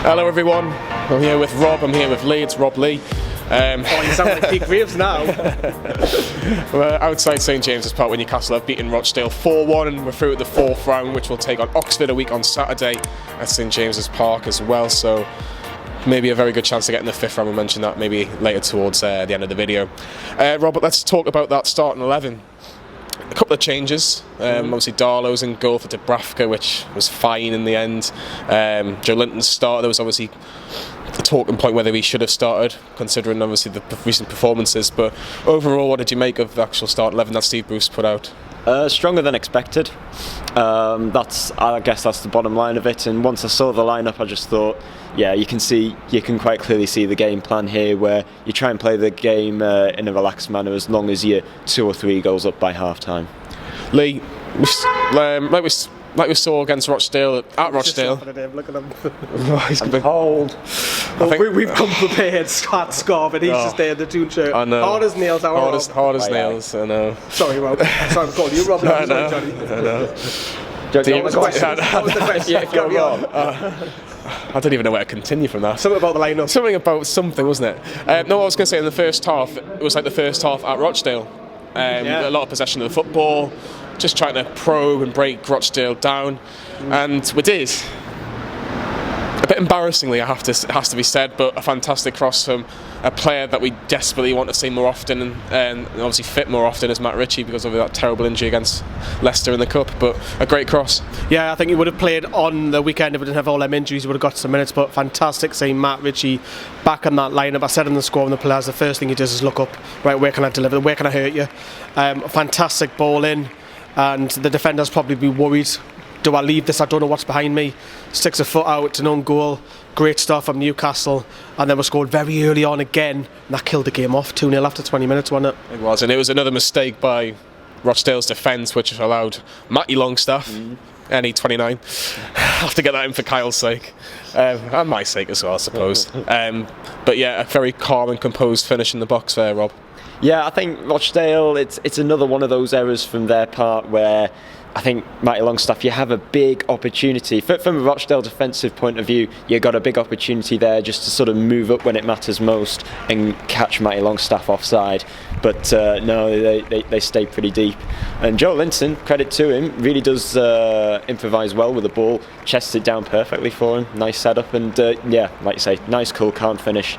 Hello everyone, I'm here with Rob, I'm here with Lee, it's Rob Lee. You sound like Peak Reeves now. We're outside St James's Park where Newcastle have beaten Rochdale 4-1 and we're through at the fourth round, which will take on Oxford a week on Saturday at St James's Park as well, so maybe a very good chance to get in the fifth round. We'll mention that maybe later towards the end of the video. Robert, let's talk about that starting 11. A couple of changes. Obviously Darlow's in goal for Dubravka, which was fine in the end. Joe Linton's start, there was obviously a talking point whether he should have started, considering obviously the recent performances. But overall, what did you make of the actual start 11 that Steve Bruce put out? Stronger than expected. I guess that's the bottom line of it. And once I saw the lineup, I just thought, yeah, you can quite clearly see the game plan here, where you try and play the game in a relaxed manner as long as you're 2 or 3 goals up by half time. Lee, like we saw against Rochdale at Rochdale. Look at him. I'm cold. We've come prepared. Scott Scarf, and he's just there in the tune shirt. I know. Hard as nails. Hard as nails. I know. Sorry, Rob. Sorry, I'm calling you Rob. I know. Johnny. I know. What was the question? Yeah, carry on. I don't even know where to continue from that. Something about the lineup. Something about something, wasn't it? No, I was going to say in the first half, it was like the first half at Rochdale. A lot of possession of the football, just trying to probe and break Rochdale down, and we did. A bit embarrassingly, it has to be said, but a fantastic cross from a player that we desperately want to see more often, and obviously fit more often is Matt Ritchie because of that terrible injury against Leicester in the Cup, but a great cross. Yeah, I think he would have played on the weekend if we didn't have all them injuries. He would have got some minutes, but fantastic seeing Matt Ritchie back in that lineup. I said in the score on the players, the first thing he does is look up, right, where can I deliver, where can I hurt you? Fantastic ball in, and the defenders probably be worried. Do I leave this? I don't know what's behind me. Sticks a foot out, it's an own goal. Great stuff from Newcastle, and then we scored very early on again, and that killed the game off. 2-0 after 20 minutes, wasn't it? It was, and it was another mistake by Rochdale's defence, which allowed Matty Longstaff, NE 29, have to get that in for Kyle's sake, and my sake as well, I suppose. But yeah, a very calm and composed finish in the box there, Rob. Yeah, I think Rochdale, it's another one of those errors from their part where I think Matty Longstaff, you have a big opportunity. From a Rochdale defensive point of view, you got a big opportunity there just to sort of move up when it matters most and catch Matty Longstaff offside. But no, they stay pretty deep. And Joe Linton, credit to him, really does improvise well with the ball, chests it down perfectly for him. Nice setup, and yeah, like you say, nice, cool, calm finish.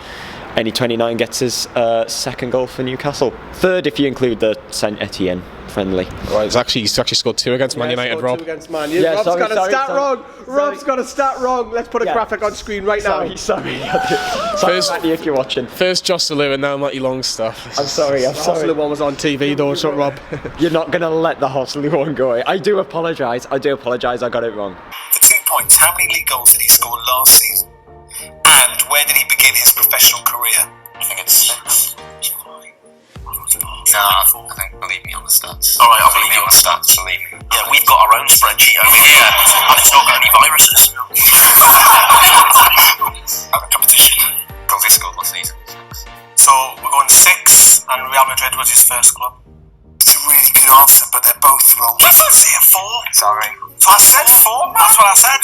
NE 29 gets his second goal for Newcastle. Third if you include the Saint Etienne friendly. Right, he's actually scored 2 against Man United, Rob. 2 against Man United. Rob's got a stat wrong. Rob's got a stat wrong. Let's put a graphic on screen right now. Sorry, Matty, if you're watching. First Josselou and now Matty Longstaff. I'm sorry. The Hosteley one was on TV though, so Rob. You're not going to let the Hosteley one go. I do apologise. I got it wrong. For 2 points, how many league goals did he score last season? And where did he begin his professional career? I think it's 6. No, believe me on the stats. Alright, I'll believe you on the stats. Yeah, we've got our own spreadsheet over here, and it's not got any viruses. Have a competition. Because he scored last season. So we're going 6, and Real Madrid was his first club. It's a really good answer, but they're both wrong. I didn't say a 4. Sorry. I said 4. That's what I said.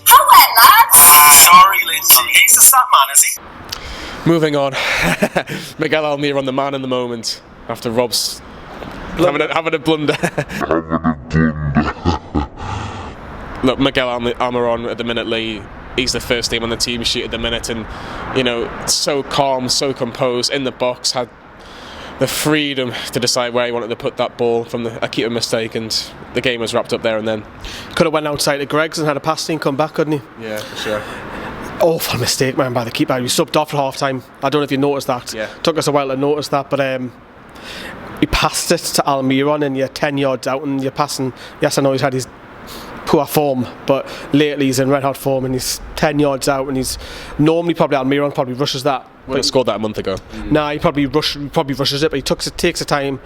Hello, lads. Sorry, Lindsay. He's the stat man, is he? Moving on, Miguel Almiron, the man in the moment, after Rob's having a blunder. Look, Miguel Almiron at the minute, Lee, he's the first name on the team sheet at the minute, and you know, so calm, so composed in the box, had the freedom to decide where he wanted to put that ball from a keeper mistake, and the game was wrapped up there and then. Could have went outside to Greggs and had a pass scene come back, couldn't he? Yeah, for sure. Awful mistake, man, by the keeper. He was subbed off at half time. I don't know if you noticed that. Yeah. Took us a while to notice that, but he passed it to Almiron and you're 10 yards out and you're passing. Yes, I know he's had his poor form, but lately he's in red hot form and he's 10 yards out, and he's normally Almiron probably rushes that. Would have scored that a month ago. Nah, he probably rushes it, but he takes the time,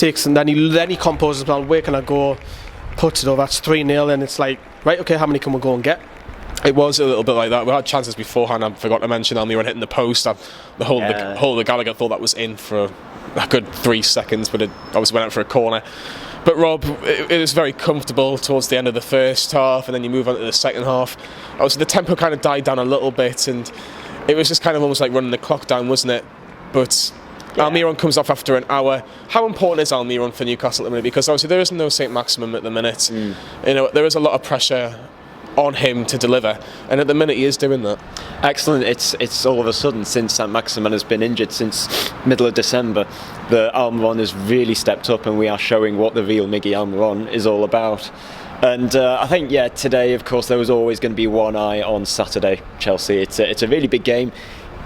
and then he composes himself. Where can I go? Puts it over. That's 3-0, and it's like, right, okay, how many can we go and get? It was a little bit like that. We had chances beforehand. I forgot to mention Almiron hitting the post. The whole of the Gallagher thought that was in for a good 3 seconds, but it obviously went out for a corner. But Rob, it was very comfortable towards the end of the first half, and then you move on to the second half. Obviously, the tempo kind of died down a little bit, and it was just kind of almost like running the clock down, wasn't it? But Almiron comes off after an hour. How important is Almiron for Newcastle at the minute? Because obviously there is no St Maximum at the minute. You know, there is a lot of pressure on him to deliver, and at the minute he is doing that. Excellent. It's all of a sudden, since St Maximin has been injured since middle of December, the Almiron has really stepped up, and we are showing what the real Miggy Almiron is all about. And I think, today, of course, there was always going to be one eye on Saturday, Chelsea. It's a really big game.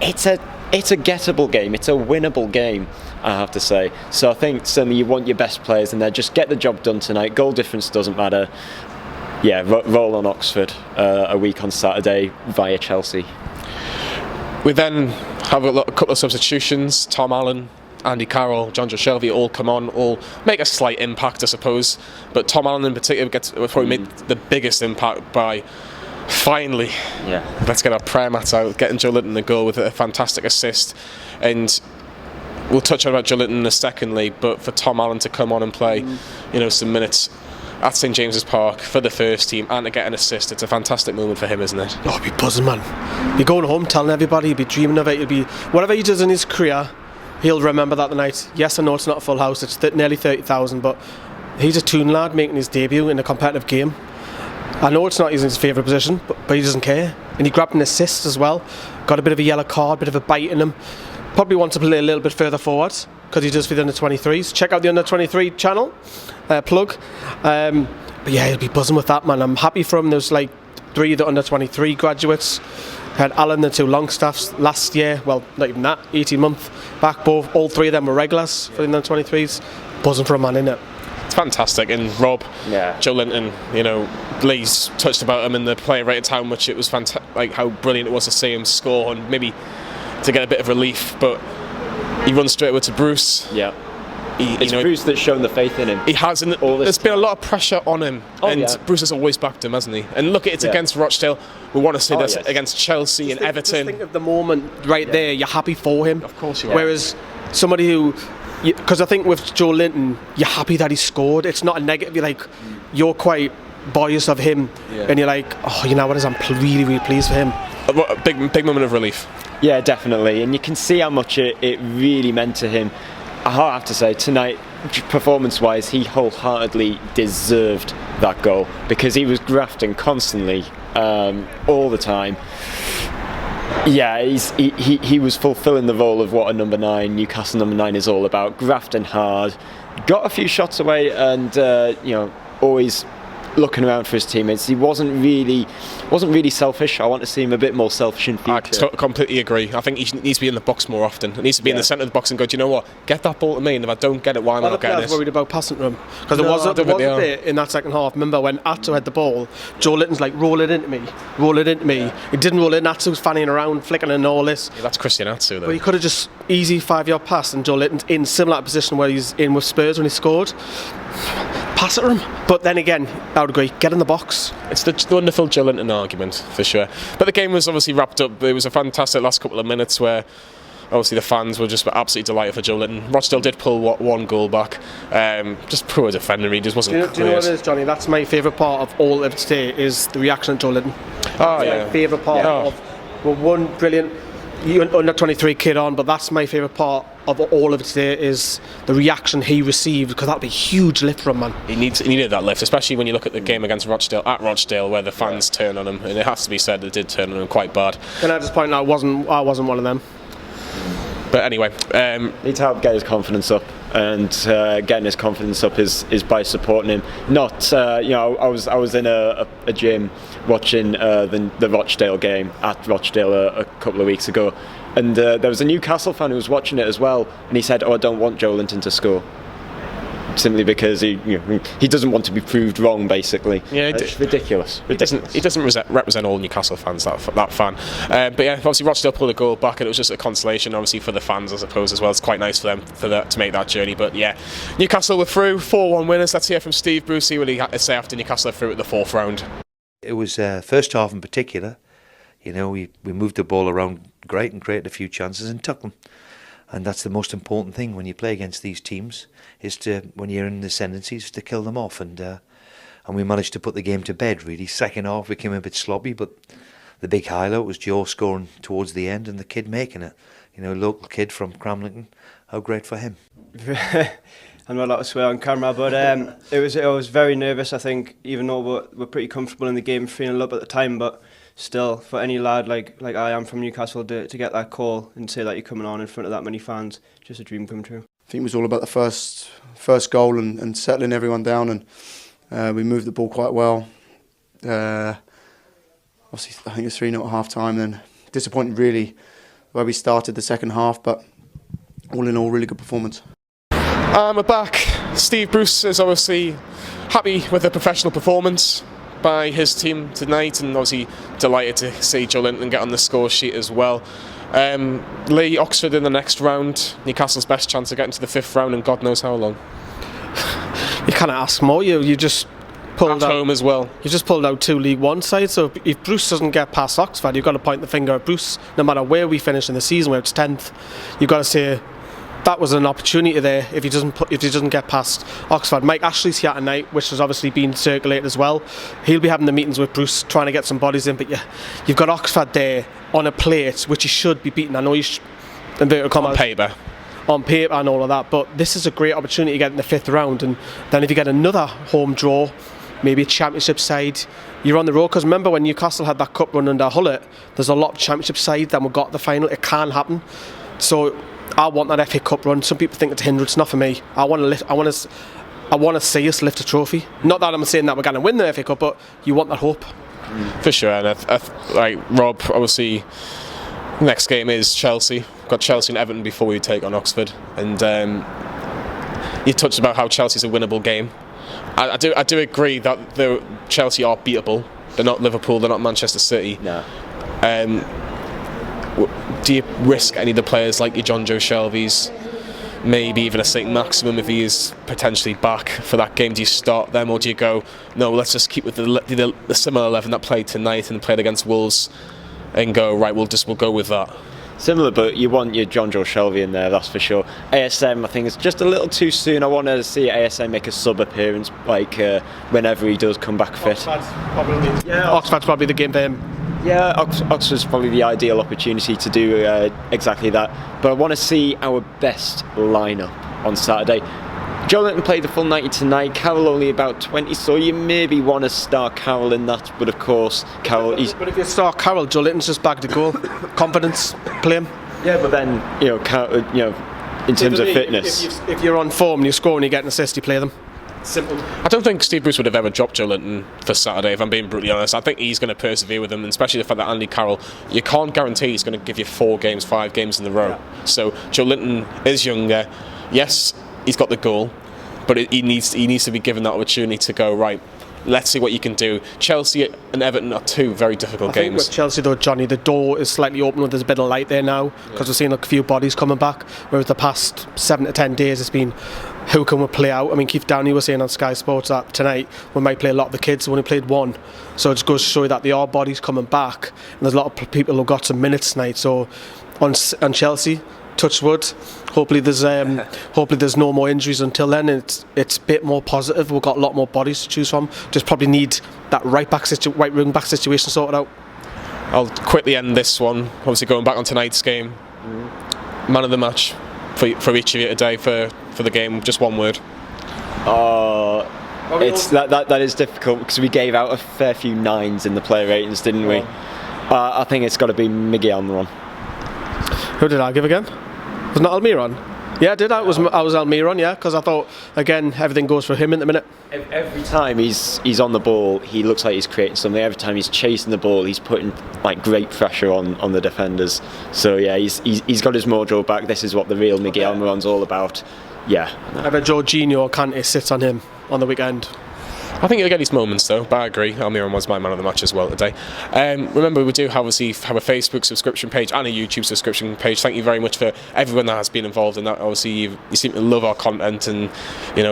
It's a gettable game. It's a winnable game, I have to say. So I think certainly you want your best players in there. Just get the job done tonight. Goal difference doesn't matter. Yeah, roll on Oxford a week on Saturday via Chelsea. We then have a couple of substitutions. Tom Allen, Andy Carroll, Jonjo Shelvey all come on, all make a slight impact, I suppose. But Tom Allen in particular probably made the biggest impact by finally, let's get our prayer mat out, getting Joe Linton the goal with a fantastic assist. And we'll touch on about Joe Linton in a secondly, but for Tom Allen to come on and play, some minutes at St James's Park for the first team and to get an assist, it's a fantastic moment for him, isn't it? Oh, he'll be buzzing, man. He'll be going home telling everybody, he'll be dreaming of it, he'll be whatever he does in his career, he'll remember that night. Yes, I know it's not a full house, it's nearly 30,000, but he's a Toon lad making his debut in a competitive game. I know it's not his favourite position, but he doesn't care. And he grabbed an assist as well, got a bit of a yellow card, bit of a bite in him. Probably wants to play a little bit further forward, because he does for the under-23s. Check out the under-23 channel, plug. But yeah, he'll be buzzing with that, man. I'm happy for him. There's like 3 of the under-23 graduates. Had Alan, the 2 Longstaffs last year. Well, not even that, 18 months back. All 3 of them were regulars for the under-23s. Buzzing for a man, innit? It's fantastic. And Rob, Joe Linton, Lee's touched about him in the player rated how much it was like how brilliant it was to see him score and maybe to get a bit of relief, but he runs straight over to Bruce. Yeah. It's Bruce that's shown the faith in him. He has, and there's been a lot of pressure on him, Bruce has always backed him, hasn't he? And look, it's against Rochdale. We want to see this against Chelsea and Everton. Just think of the moment right there. You're happy for him. Of course you are. Whereas somebody who, because I think with Joe Linton, you're happy that he scored. It's not a negative. You're quite biased of him, and you're like, oh, you know what? I'm really, really pleased for him. A big moment of relief. Yeah, definitely, and you can see how much it really meant to him. I have to say, tonight, performance-wise, he wholeheartedly deserved that goal because he was grafting constantly, all the time. Yeah, he was fulfilling the role of what a number 9, Newcastle number 9 is all about, grafting hard, got a few shots away, and always looking around for his teammates. He wasn't really selfish. I want to see him a bit more selfish in future. I completely agree. I think he needs to be in the box more often. He needs to be in the centre of the box and go, do you know what? Get that ball to me, and if I don't get it, why am I not getting this? I was worried about passing to him. Because there was a bit in that second half. Remember when Atto had the ball, Joe Linton's like, roll it into me. He didn't roll it in. Atto's fanning around, flicking and all this. Yeah, that's Christian Atto, though. But he could have just easy 5-yard pass, and Joe Linton's in similar position where he's in with Spurs when he scored. Pass it to him. But then again, I would agree, get in the box. It's the wonderful Joe Linton argument, for sure. But the game was obviously wrapped up. It was a fantastic last couple of minutes where obviously the fans were just absolutely delighted for Joe Linton. Rochdale did pull one goal back. Just poor defending, he just wasn't clear. Do you know what it is, Johnny? That's my favourite part of all of today, is the reaction of Joe Linton. Oh, that's my favourite part of one brilliant under 23 kid on, but that's my favourite part of all of it today, is the reaction he received, because that'd be a huge lift from him, man. He needed that lift, especially when you look at the game against Rochdale at Rochdale, where the fans turn on him, and it has to be said they did turn on him quite bad. Can I just point out, I wasn't one of them. But anyway, need to help get his confidence up, and getting his confidence up is by supporting him. Not, I was in a gym watching the Rochdale game at Rochdale a couple of weeks ago, and there was a Newcastle fan who was watching it as well, and he said, "Oh, I don't want Joe Linton to score." Simply because he doesn't want to be proved wrong, basically. Yeah, it's ridiculous. He doesn't represent all Newcastle fans, that fan. But yeah, obviously Rochdale pulled a goal back, and it was just a consolation, obviously, for the fans, I suppose, as well. It's quite nice for them to make that journey. But yeah, Newcastle were through, 4-1 winners. Let's hear from Steve Brucey what he had to say after Newcastle are through at the 4th round. It was first half in particular. We moved the ball around great and created a few chances and took them. And that's the most important thing when you play against these teams, is to, when you're in the ascendancies, to kill them off. And we managed to put the game to bed, really. Second half became a bit sloppy, but the big highlight was Joe scoring towards the end and the kid making it. You know, local kid from Cramlington. How great for him. I'm not allowed to swear on camera, but I was very nervous. I think, even though we're pretty comfortable in the game, 3-0 up at the time, but still, for any lad like I am from Newcastle to get that call and say that you're coming on in front of that many fans, just a dream come true. I think it was all about the first goal and settling everyone down, and we moved the ball quite well. Obviously, I think it was 3-0 at half time. Then disappointing, really, where we started the second half, but all in all, really good performance. We're back. Steve Bruce is obviously happy with the professional performance by his team tonight, and obviously delighted to see Joe Linton get on the score sheet as well. Lee, Oxford in the next round, Newcastle's best chance of getting to the 5th round in God knows how long. You can't ask more. You just pulled at out home as well. You just pulled out 2 League One sides. So if Bruce doesn't get past Oxford, you've got to point the finger at Bruce. No matter where we finish in the season, where it's 10th, you've got to say that was an opportunity there. If he doesn't get past Oxford, Mike Ashley's here tonight, which has obviously been circulated as well. He'll be having the meetings with Bruce, trying to get some bodies in. But you've got Oxford there on a plate, which he should be beating. I know he's inverted commas on paper and all of that, but this is a great opportunity to get in the 5th round. And then if you get another home draw, maybe a championship side, you're on the road. Because remember when Newcastle had that cup run under Hullett, there's a lot of championship sides that we got to the final. It can happen. So I want that FA Cup run. Some people think it's a hindrance. Not for me. I want to see us lift a trophy. Not that I'm saying that we're going to win the FA Cup, but you want that hope. For sure. And like Rob, obviously, next game is Chelsea. We've got Chelsea and Everton before we take on Oxford. And you touched about how Chelsea's a winnable game. I do agree that Chelsea are beatable. They're not Liverpool. They're not Manchester City. No. Do you risk any of the players like your John Joe Shelby's, maybe even a St Maximum if he is potentially back for that game? Do you start them, or do you go, no, let's just keep with the similar 11 that played tonight and played against Wolves, and go, right, we'll go with that? Similar, but you want your John Joe Shelby in there, that's for sure. ASM, I think it's just a little too soon. I want to see ASM make a sub appearance, whenever he does come back fit. Oxford's probably the game for him. Yeah, Oxford's probably the ideal opportunity to do exactly that. But I want to see our best lineup on Saturday. Joe Linton played the full 90 tonight. Carroll only about 20, so you maybe want to start Carroll in that. But of course, Carroll. But if you start Carroll, Joe Linton's just bagged a goal. Confidence, play him. Yeah, but then Carroll, in terms of fitness, if you're on form and you score and you get an assist, you play them. Simple. I don't think Steve Bruce would have ever dropped Joe Linton for Saturday, if I'm being brutally honest. I think he's going to persevere with him, and especially the fact that Andy Carroll, you can't guarantee he's going to give you 4 games, 5 games in a row. Yeah. So Joe Linton is younger. Yes, he's got the goal, but he needs to be given that opportunity to go, right, let's see what you can do. Chelsea and Everton are 2 very difficult games. I think with Chelsea though, Johnny, the door is slightly open. There's a bit of light there now because we're seeing a few bodies coming back, whereas the past 7 to 10 days it's been, who can we play out? I mean, Keith Downey was saying on Sky Sports that tonight we might play a lot of the kids. We only played 1, so it just goes to show you that there are bodies coming back, and there's a lot of people who got some minutes tonight. So on Chelsea, touch wood, hopefully there's no more injuries until then, and it's a bit more positive. We've got a lot more bodies to choose from. Just probably need that right wing back situation sorted out. I'll quickly end this one. Obviously going back on tonight's game, man of the match for each of you today for the game. Just one word. It's that is difficult because we gave out a fair few 9s in the player ratings, didn't we? I think it's got to be Miguel Almiron. Who did I give again? Was not Almiron? Yeah, I did. I was Almiron, yeah, because I thought, again, everything goes for him in the minute. Every time he's on the ball, he looks like he's creating something. Every time he's chasing the ball, he's putting great pressure on the defenders. So yeah, he's got his mojo back. This is what the real Miguel Almiron's all about. Yeah. I bet Jorginho or Kante sits on him on the weekend. I think he'll get his moments though, but I agree. Almiron was my man of the match as well today. Remember, we do have a Facebook subscription page and a YouTube subscription page. Thank you very much for everyone that has been involved in that. Obviously, you seem to love our content, and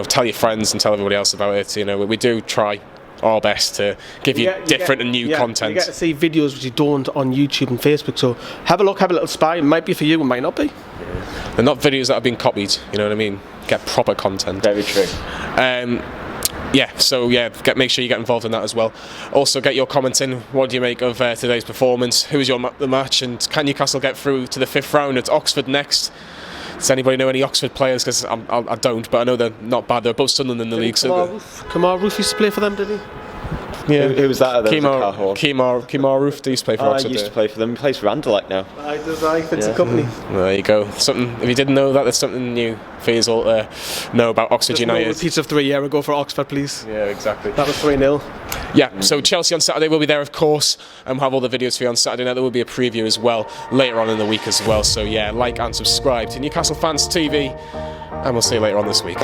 tell your friends and tell everybody else about it. We do try our best to give you different and new content. You get to see videos which you don't on YouTube and Facebook, so have a look, have a little spy. It might be for you, it might not be. They're not videos that have been copied, you know what I mean? Get proper content. Very true. Make sure you get involved in that as well. Also, get your comments in. What do you make of today's performance? Who was the match, and can Newcastle get through to the 5th round? It's Oxford next. Does anybody know any Oxford players? Because I don't, but I know they're not bad. They're both Sunderland in the league. Kamar Roof used to play for them, did he? Yeah. Who was that? Kemar Roof used to play for Oxford. I used to play for them. He plays for Anderlecht now. It's a company. There you go. Something. If you didn't know that, there's something new for you all to know about Oxford United. No repeats of 3 years ago for Oxford, please. Yeah, exactly. That was 3-0. Yeah, so Chelsea on Saturday will be there, of course, and we'll have all the videos for you on Saturday night. There will be a preview as well later on in the week as well. So yeah, like and subscribe to Newcastle Fans TV, and we'll see you later on this week.